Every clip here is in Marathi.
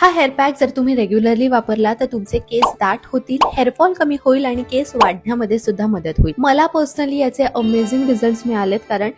हा हेअर पॅक जर तुम्ही रेग्युलरली वापरला तर तुमचे केस दाट होतील, हेअरफॉल कमी होईल आणि केस वाढण्यामध्ये सुद्धा मदत होईल. मला पर्सनली याचे अमेझिंग रिझल्ट्स मिळालेत, कारण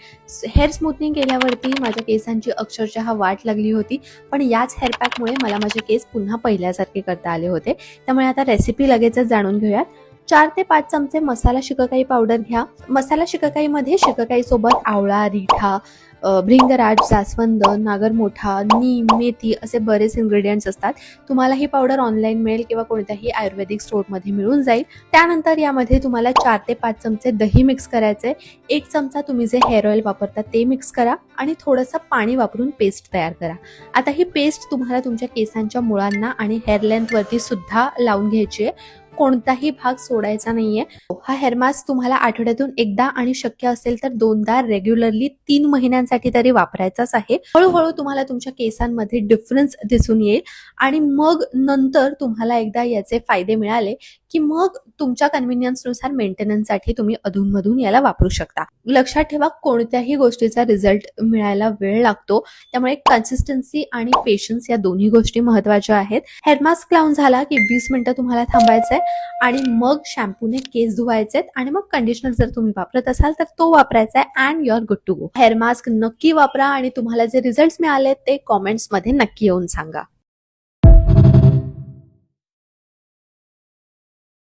हेअर स्मूथनिंग केल्यावरती माझ्या केसांची अक्षरशः वाट लागली होती. पण याच हेअर पॅकमुळे मला माझे केस पुन्हा पहिल्यासारखे करता आले होते. त्यामुळे आता रेसिपी लगेचच जाणून घेऊयात. 4 ते 5 चमचे मसाला शिकाकाई पावडर घ्या. मसाला शिकाकाईमध्ये शिकाकाई सोबत आवळा, रिठा, भृंगराज, जास्वंद, नागरमोठा, नीम, मेथी असे बरेच इन्ग्रेडियंट्स असतात. तुम्हाला ही पावडर ऑनलाईन मिळेल किंवा कोणत्याही आयुर्वेदिक स्टोअरमध्ये मिळून जाईल. त्यानंतर यामध्ये तुम्हाला 4 ते 5 चमचे दही मिक्स करायचे. 1 चमचा तुम्ही जे हेअर ऑइल वापरता ते मिक्स करा आणि थोडंसं पाणी वापरून पेस्ट तयार करा. आता ही पेस्ट तुम्हाला तुमच्या केसांच्या मुळांना आणि हेअर लेंथवरती सुद्धा लावून घ्यायची आहे. कोणताही भाग सोडायचा नाहीये. हा हेअर मास्क तुम्हाला आठवड्यातून एकदा आणि शक्य असेल तर 2दा रेग्युलरली 3 महिन्यांसाठी तरी वापरायचाच आहे. हळूहळू तुम्हाला तुमच्या केसांमध्ये डिफरन्स दिसून येईल आणि मग नंतर तुम्हाला एकदा याचे फायदे मिळाले की मग तुमच्या कन्व्हिनियन्सनुसार मेंटेनन्ससाठी तुम्ही अधूनमधून याला वापरू शकता. लक्षात ठेवा, कोणत्याही गोष्टीचा रिझल्ट मिळायला वेळ लागतो, त्यामुळे कन्सिस्टन्सी आणि पेशन्स या दोन्ही गोष्टी महत्त्वाच्या आहेत. हेअर मास्क लावून झाला की 20 मिनिटं तुम्हाला थांबायचंय आणि मग शॅम्पूने केस धुवायचेत आणि मग कंडिशनर जर तुम्ही वापरत असाल तर तो वापरायचा आहे and you are good to go. Hair mask नक्की वापरा आणि तुम्हाला जे रिझल्ट्स मिळाले ते कॉमेंट्स मध्ये नक्की येऊन सांगा.